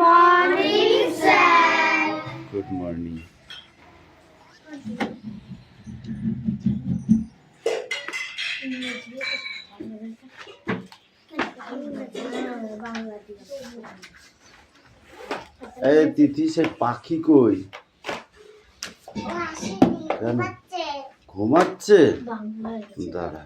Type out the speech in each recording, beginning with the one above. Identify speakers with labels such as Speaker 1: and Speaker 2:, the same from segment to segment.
Speaker 1: morning, sir.
Speaker 2: Good morning. এই তিথি সে পাখি কই? ঘুমাচ্ছে? দাঁড়া।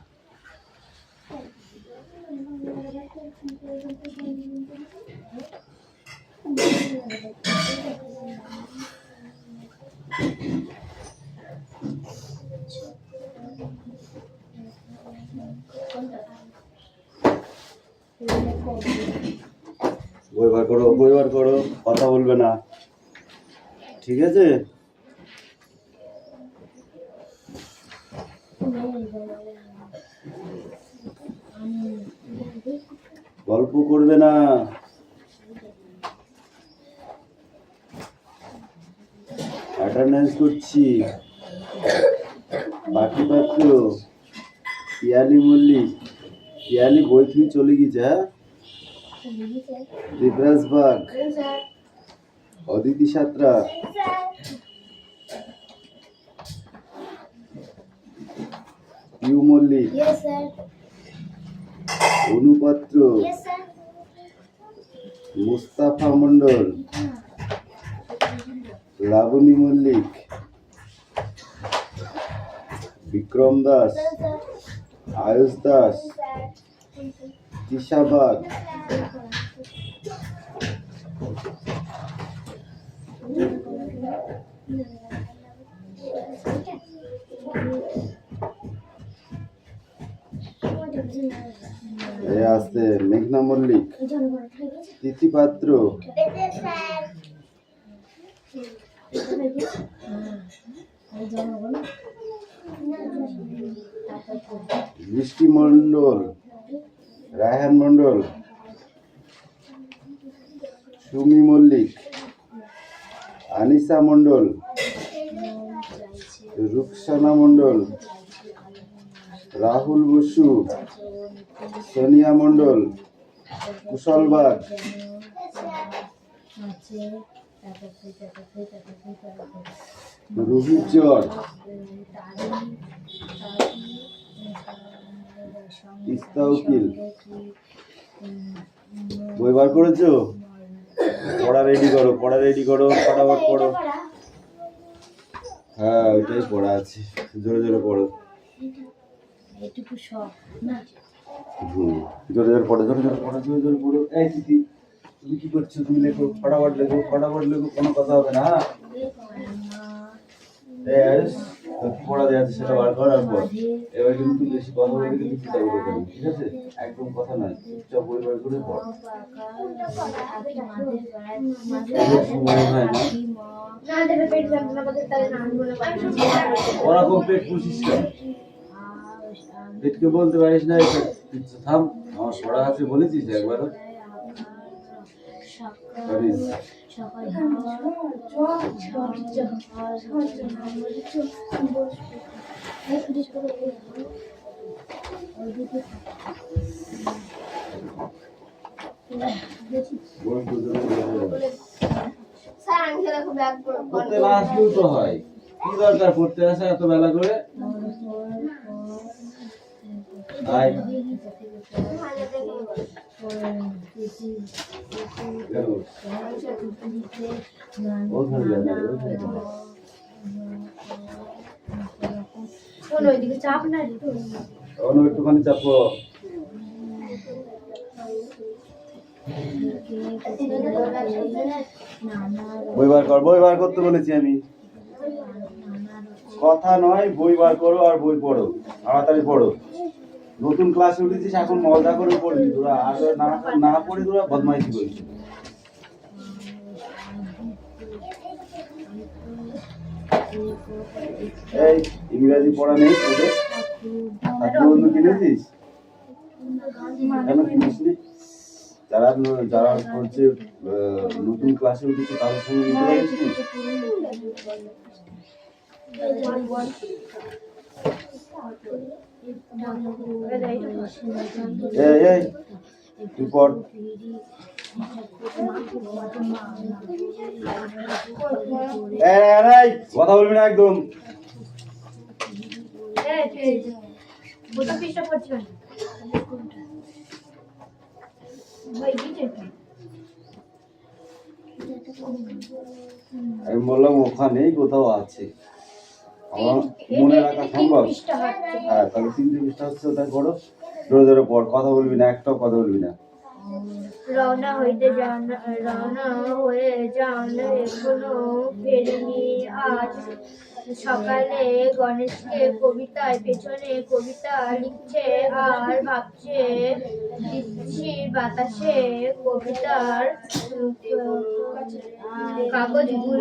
Speaker 2: বই বার করো, কথা বলবে না, ঠিক আছে? গল্প করবে না। অ্যাটেন্ডেন্স করছি। বাকি পাত্র পিয়ালি মল্লিক, পিয়ালি বই থেকে চলে গেছে। হ্যাঁ, দেবরাজ বাগ, অদিতি সাঁতরা, পিউ মল্লিক, অনুপাত্র, মুস্তাফা মন্ডল, লাবণী মল্লিক, বিক্রম দাস, আয়ুষ দাস, তিশা বাগ, আসতে মেঘনা মল্লিক, তিথি পাত্র, বৃষ্টি মন্ডল, রায়হান মন্ডল, সুমি মল্লিক, আনিসা মন্ডল, রুকসানা মন্ডল, রাহুল বসু, সোনিয়া মন্ডল, কুশল বাগ, রোহিত চর, তিস্তা উকিল। বই বার করেছো? পড়া রেডি করো, ফটাফট পড়ো। হ্যাঁ, ওইটাই পড়া আছে, জোরে জোরে পড়ো। জোরে জোরে পড়ো। এই তিথি, তুমি কি করছো? তুমি লেখো, ফটাফট লেখো, কোনো কথা হবে না। কি পড়া দেওয়া আছে সেটা বার করার পর এবার কিন্তু বেশি কথা বলে কিন্তু চিন্তা করতে পারি, ঠিক আছে? একদম কথা নয়, চুপচাপ বই বার করে পড়। সময় হয় না, ওরকম পেট পুষিস কেন? পেটকে বলতে পারিস না থাম, আমার পড়া আছে বলেছিস একবারও? তো হয়, কি দরকার পড়তে আসা এত বেলা করে? একটুখানি চাপো। বই বার করতে বলেছি আমি, কথা নয়। বই বার করো আর বই পড়ো, তাড়াতাড়ি পড়ো। নতুন ক্লাসে উঠেছিস, এখন মজা করে পড়বি তোরা, আর না পড়ে তোরা বদমাইশি করছিস। এই ইংরেজি পড়া নেই তোদের? বন্ধু কিনেছিস? কেন কিনিসনি? যারা করছে নতুন ক্লাসে উঠেছে তাদের সঙ্গে নিতে পারিস নি? এই তুই পড়। কথা বলবি না একদম। আমি বললাম ওখানেই কোথাও আছে, আমার মনে রাখা সম্ভব? হ্যাঁ, তাহলে 3 পৃষ্ঠা হচ্ছে, ওটা করো, জোরে জোরে পড়, কথা বলবি না, একটাও কথা বলবি না।
Speaker 1: রওনা হয়ে যান এখনো ফেরেনি আজ, সকালে গণেশকে কবিতায় পেছনে কবিতা লিখছে আর ভাবছে, দিচ্ছি বাতাসে কবিতার কাগজ গুল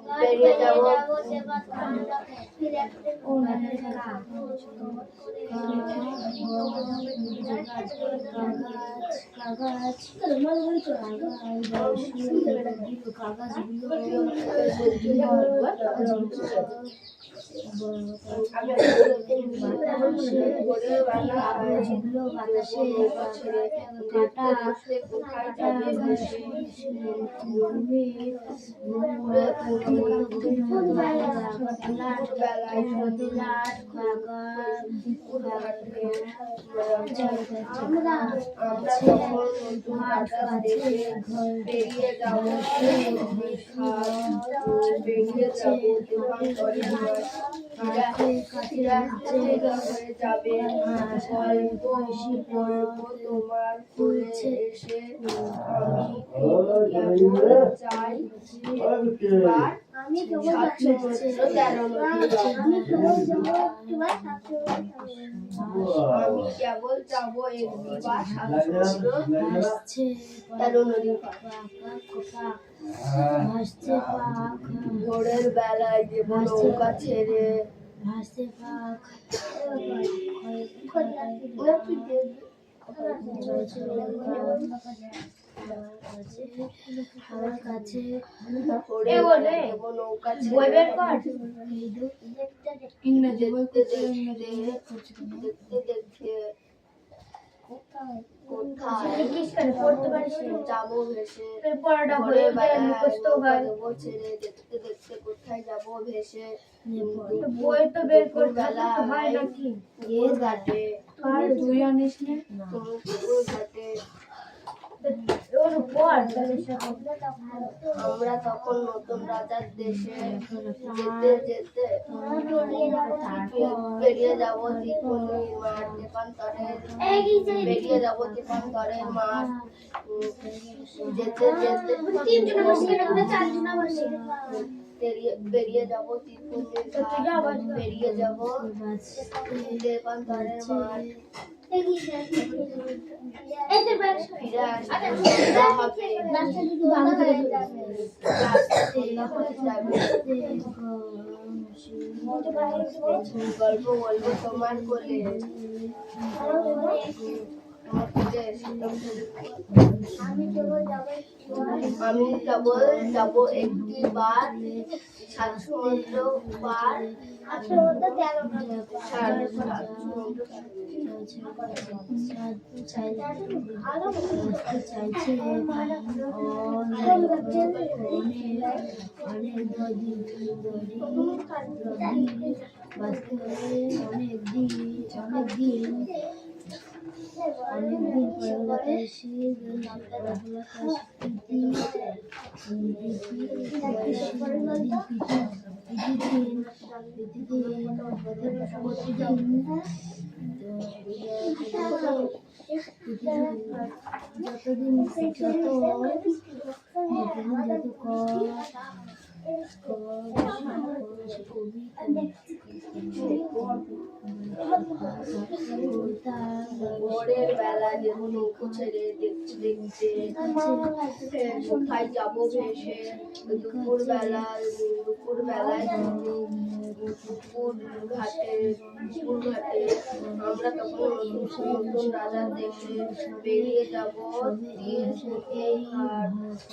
Speaker 1: বেরিয়ে যাব আমি কেবল যাবো একবার ভোরের বেলায় দেব নৌকা ছেড়ে ভাসতে পাখ আমার কাছে নৌকা ছেড়ে ইংরেজি বলতে দেখতে দেখতে কোথায় যাবো ভেসে বই তো বের করতে হয় নাকি ঘাটে তুই আনিস না ঘাটে আমরা তখন নতুন রাজার দেশে যেতে যেতে বেরিয়ে যাবো দীপনের মাঠ দীপান্তরের বেরিয়ে যাবো দীপান্তরের মাঠ যেতে যেতে বেরিয়ে যাবো দীপনের বেরিয়ে যাবো দীপান্তরের মাঠ গল্প বলবো তোমার কোলে তোমার ফিরে এসে আমি কেবল যাব একটি বার সাত সমুদ্র পার ভোরের বেলা যেন নৌকো ছেড়ে দেখতে দেখতে কোথায় যাবো ভেসে দুপুর বেলায় পুকুর ঘাটে আমরা তখন নতুন রাজার দেশে বেরিয়ে যাব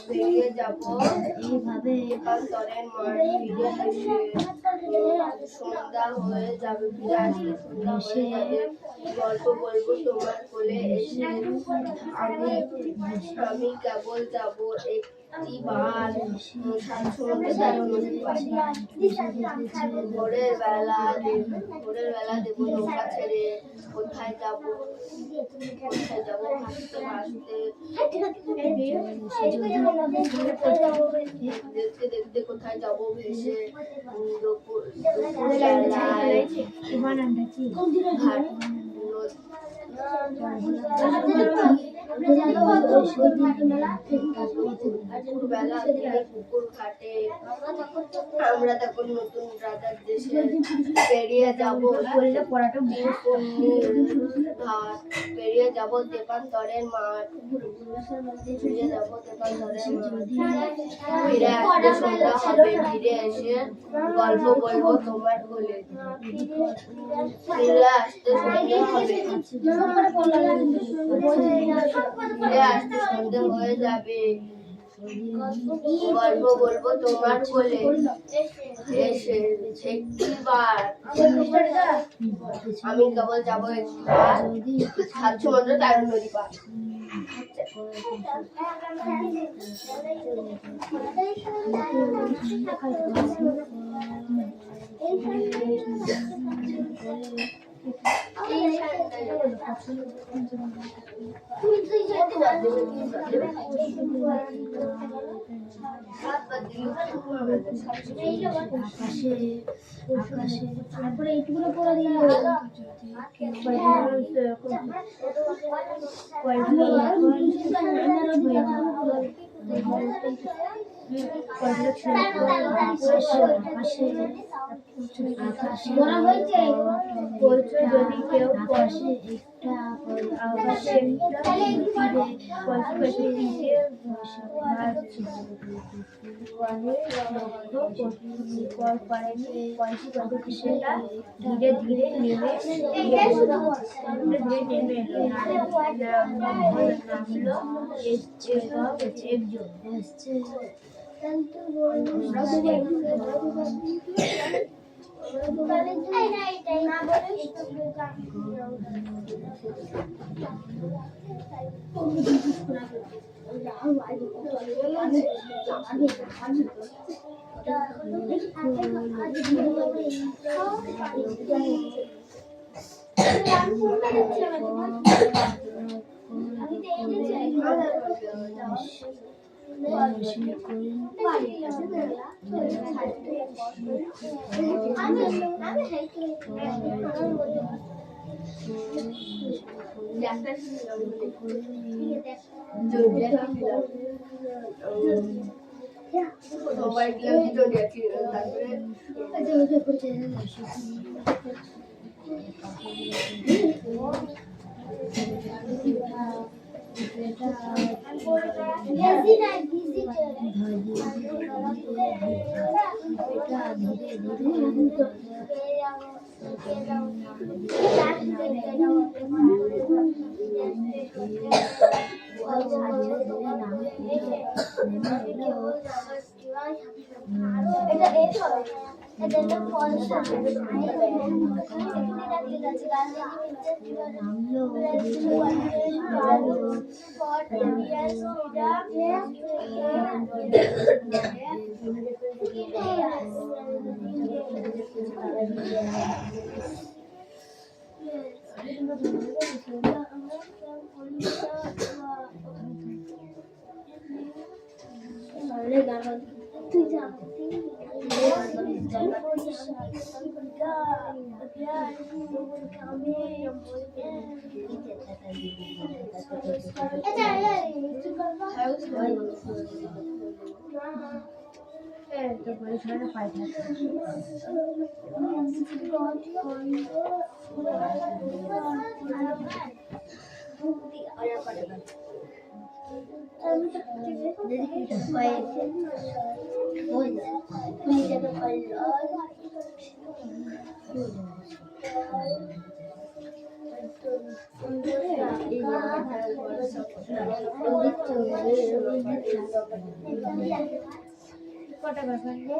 Speaker 1: বেরিয়ে যাব একান্তরের মাঠ ফিরে এসে সন্ধ্যা হয়ে যাবে ফিরে আসলে সন্ধ্যা হয়ে যাবে গল্প বলবো তোমার কোলে এসে আমি কেবল যাব একটিবার ভোরের বেলা দেব নৌকা ছেড়ে কোথায় যাব ভাসতে ভাসতে দেখতে দেখতে কোথায় যাব ভেসে দুপুর বেলায় পুকুর ঘাটে আমরা তখন নতুন রাজার দেশে বেরিয়ে যাব বেরিয়ে যাব দেবান্তরের মাঠ ফিরে আসতে সন্ধ্যা হবে ফিরে এসে গল্প বলবো তোমার কোলে ফিরে আসতে সন্ধ্যা হবে ফিরে আসতে সন্ধ্যা হয়ে যাবে গল্প বলবো তোমার কোলে এসে একটিবার আমি কেবল যাবো একটিবার সাত সমুদ্র তার নদী পার
Speaker 3: তারপরে এইটুকুনো পড়া দিয়ে বলা হয়েছে যদি কেউ বসে একটা আকাশে ধীরে ধীরে নেমে এটা দেখো এটা তো পয়সা তুই যা কটা ব্যাপার কি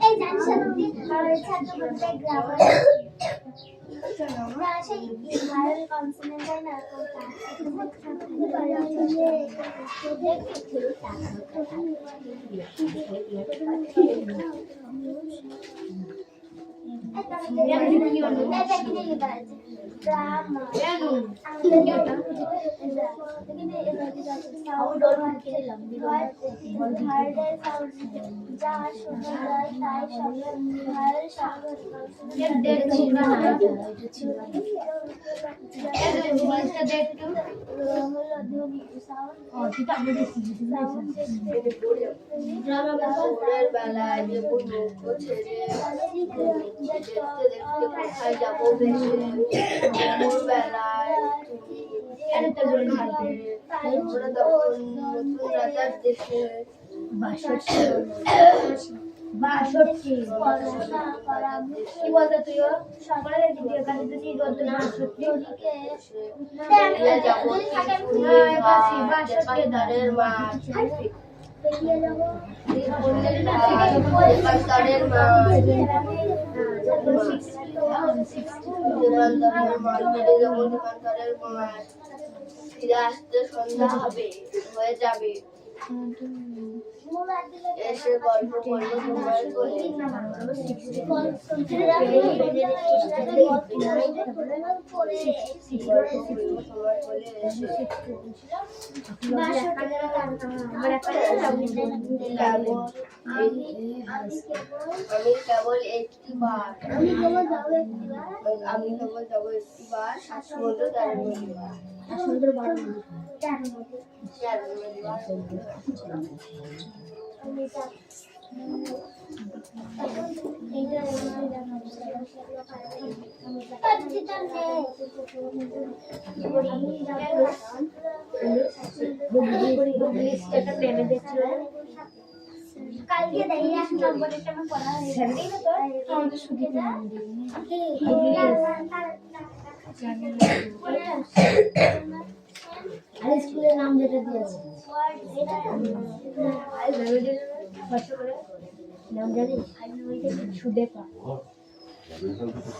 Speaker 3: এই জানিস ছাত্রবৃত্তি গ্রামার সেই ভাইরাল কনসোনেন্ট হয় না
Speaker 1: ভোরের বেলায় বেগুন মুখ ছেড়ে দেখতে দেখতে কোথায় যাবো ভেসে ভোরবেলায় আমরা তখন নতুন রাজার দেশে
Speaker 3: বাষট্টি কি বলতো তুইও সকালে ভিডিও কাটতে তুই বলতো 62
Speaker 1: দারের মাঠ ফিরে আসতে সন্ধ্যা হবে হয়ে যাবে এসে গল্প করবো তোমার কোলে আমি কেবল একটি বার যাবো একটি বার সমুদ্র
Speaker 3: কালকে দেই এক নম্বরেরটা আমার পড়া হয়ে গেছে তো আমাদের শুধু আর স্কুলের নাম যেটা দিয়েছে নাম জানি সুদেপা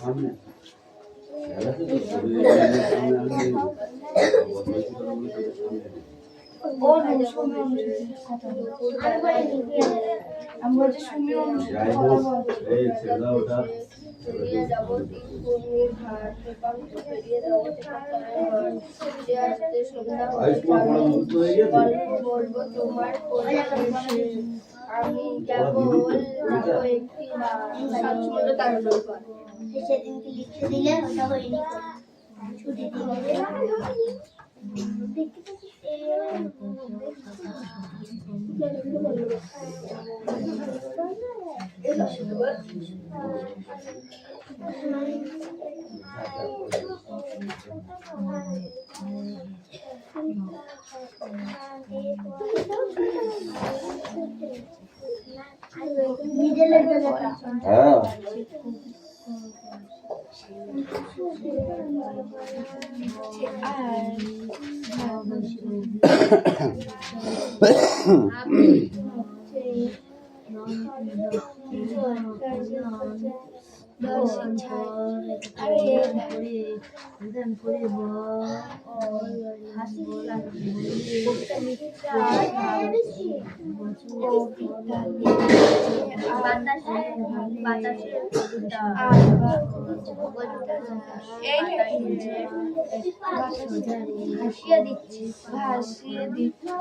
Speaker 2: সামনে
Speaker 3: ও আমি বলছি শুনি
Speaker 2: এই ছেলে ওটা
Speaker 1: পেরিয়ে যাবো তিনপুরনির ঘাট, পেপাংশু পেরিয়ে যাবো টেপাখানার ঘাট, ফিরে আসতে সন্ধ্যা হয়ে যাবে। গল্প বলবো তোমার পরিবেশে, আমি কেবল যাবো একটি স্বাচ্ছন্দ্য তার ব্যাপার।
Speaker 3: সেদিনকে লিখতে দিলে ওটা হয়নি ছুটি দিলে
Speaker 2: হ্যাঁ
Speaker 3: ভাসিয়ে দিচ্ছে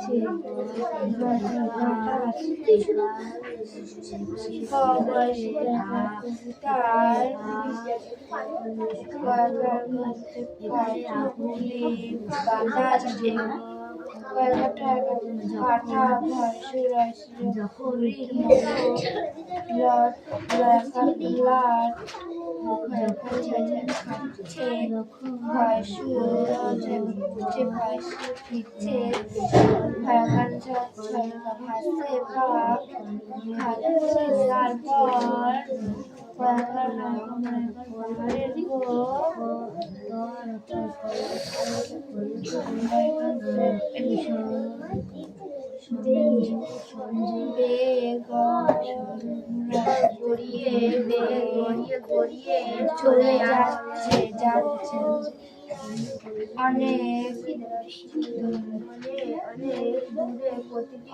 Speaker 3: চলে যাচ্ছে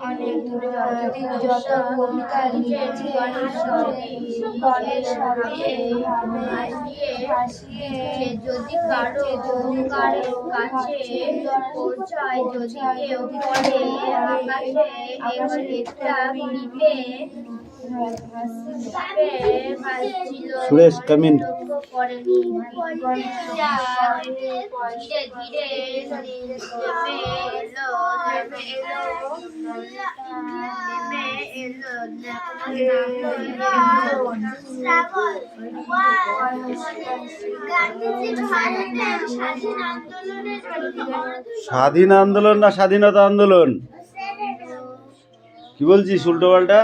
Speaker 3: অনেক দূরে যত কবিতা লিখেছে ভাসিয়ে
Speaker 1: যদি কারো কাছে পৌঁছায়, যদি কেউ পড়ে আকাশে একটা দ্বীপে
Speaker 2: সুরেশ কামিন
Speaker 1: পড়েনি, ধীরে ধীরে
Speaker 2: স্বাধীন আন্দোলন না স্বাধীনতা আন্দোলন? কি বলছিস উল্টো পাল্টা?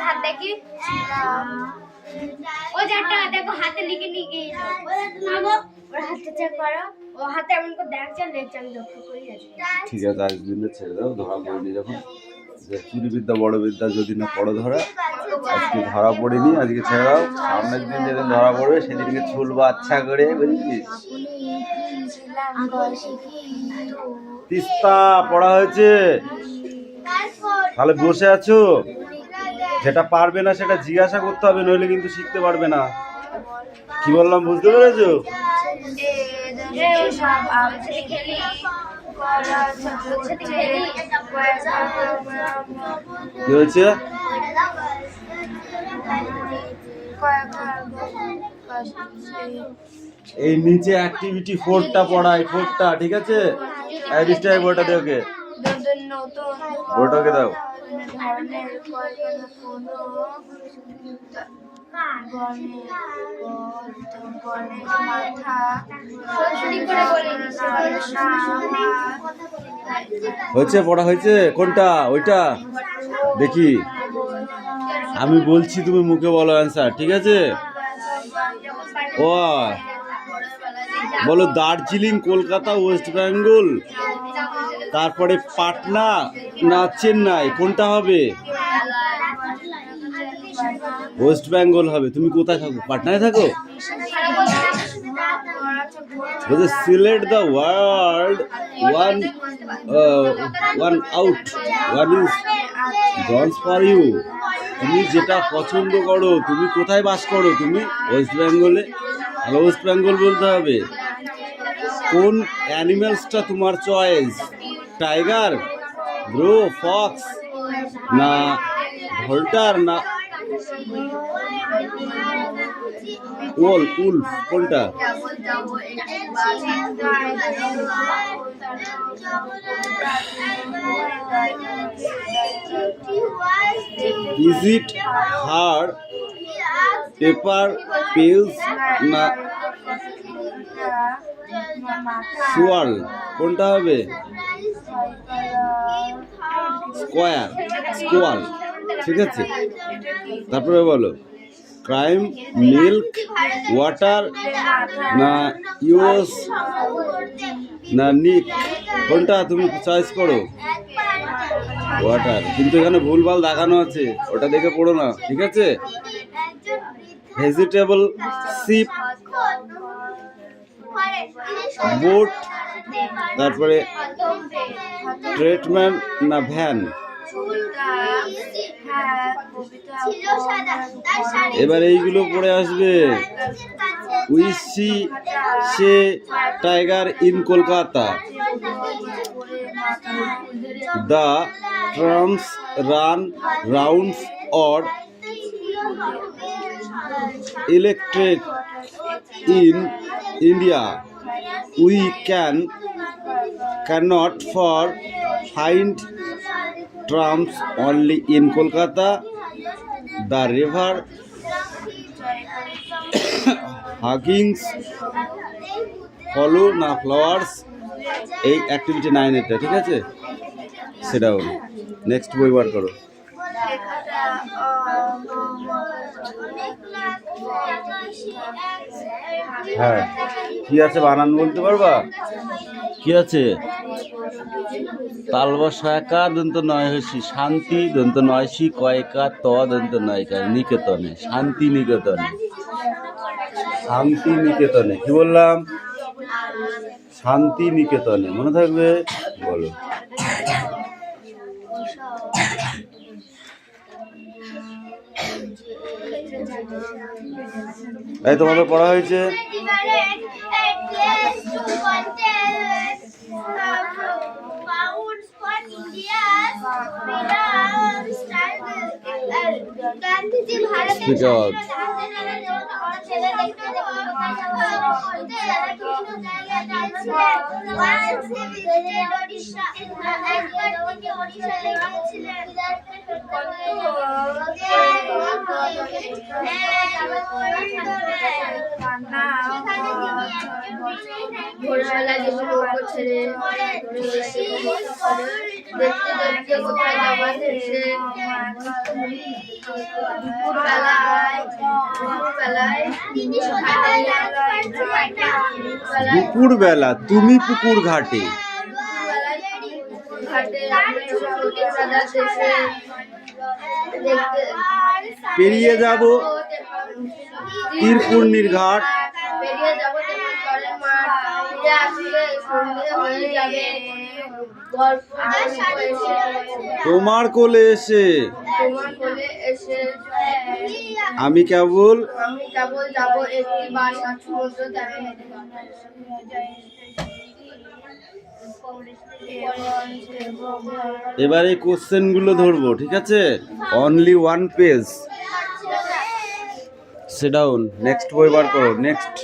Speaker 3: হাত দেখি ও যাটা দেখো হাতে লিখে নিয়ে গিয়ে ওর হাতে চেক করো, ও হাতে এমন করে দেখছে লেখছে, আমি লক্ষ্য করি আছে।
Speaker 2: ঠিক আছে, আজ দিনে ছেড়ে দাও, ধরা পড়েনি যখন। যে চুরি বিদ্যা বড় বিদ্যা যদি না পড়ো ধরা, আজকে ধরা পড়িনি, আজকে ছেড়ে দাও। সামনের দিন যেদিন ধরা পড়বে সেদিনকে ছুলবো আচ্ছা করে, বুঝেছিস? তিস্তা পড়া হয়েছে, তাহলে বসে আছো। যেটা পারবে না সেটা জিজ্ঞাসা করতে হবে, নইলে কিন্তু শিখতে পারবে না। কি বললাম বুঝতে পেরেছো? কি হয়েছে? এই নিচে অ্যাক্টিভিটি 4টা পড়াই, 4টা, ঠিক আছে? এই বইটা দে ওকে, বইটা ওকে দাও। হয়েছে, পড়া হয়েছে? কোনটা? ওইটা দেখি, আমি বলছি তুমি মুখে বলো অ্যান্সার, ঠিক আছে? ও বলো দার্জিলিং, কলকাতা, ওয়েস্ট বেঙ্গল, তারপরে পাটনা না চেন্নাই, কোনটা হবে? ওয়েস্ট বেঙ্গল হবে। তুমি কোথায় থাকো? পাটনায় থাকো? বলছে select the word, one out, one is done for you. তুমি যেটা পছন্দ করো, তুমি কোথায় বাস করো? তুমি ওয়েস্ট বেঙ্গলে, তাহলে ওয়েস্ট বেঙ্গল বলতে হবে। কোন অ্যানিমেলসটা তোমার চয়েস? টাইগার, ব্রো, ফক্স না ভল্টার না উলফ, কোনটা? Is it hard, paper, pills না সোয়াল, কোনটা হবে? স্কোয়াল, ঠিক আছে? তারপরে বলো ক্রাইম, মিল্ক, ওয়াটার না ইউস না নিক, কোনটা তুমি চয়েস করো? ওয়াটার, কিন্তু এখানে ভুলভাল দেখানো আছে, ওটা দেখে পড়ো না, ঠিক আছে? ভেজিটেবল, শিপ, বোট, তারপরে ট্রিটমেন্ট না ভ্যান। এবার এইগুলো পড়ে আসবে। We see say tiger in Kolkata, the trams run rounds or electric in India, we cannot for find trams only in Kolkata, the river huggings follow না flowers। এই activity 9 এটা, ঠিক আছে? সেটাও নেক্সট বই বার করো। হ্যাঁ, কি আছে বানান বলতে পারবা? কি আছে? তালবসা একা দন্ত নয় হসি, শান্তি দন্ত নয়সি, কয়কা ত দন্ত নয়কা, নিকেতনে, শান্তি নিকেতনে, শান্তি নিকেতনে। কি বললাম? শান্তি নিকেতনে, মনে থাকবে? বলো। এই তোমাদের পড়া হয়েছে?
Speaker 1: ভোরবেলা যেগুলো ছেড়ে দেখতে দেখতে কোথায় যাওয়া শেষে
Speaker 2: দুপুর বেলা তুমি পুকুর ঘাটে, পেরিয়ে যাব তীরপূর্ণির ঘাট,
Speaker 1: পেরিয়ে যাব তেমন জলের মাঠ, ফিরে আসলে সন্ধে হয়ে যাবে, গল্প এসে
Speaker 2: তোমার কোলে এসে
Speaker 1: তোমার কোলে এসে
Speaker 2: আমি কেবল
Speaker 1: যাব একটি বাসা সমুদ্র তীরে।
Speaker 2: এবার এই কোশ্চেন গুলো ধরবো, ঠিক আছে? Only one page. Sit down, next বই বার করো, নেক্সট।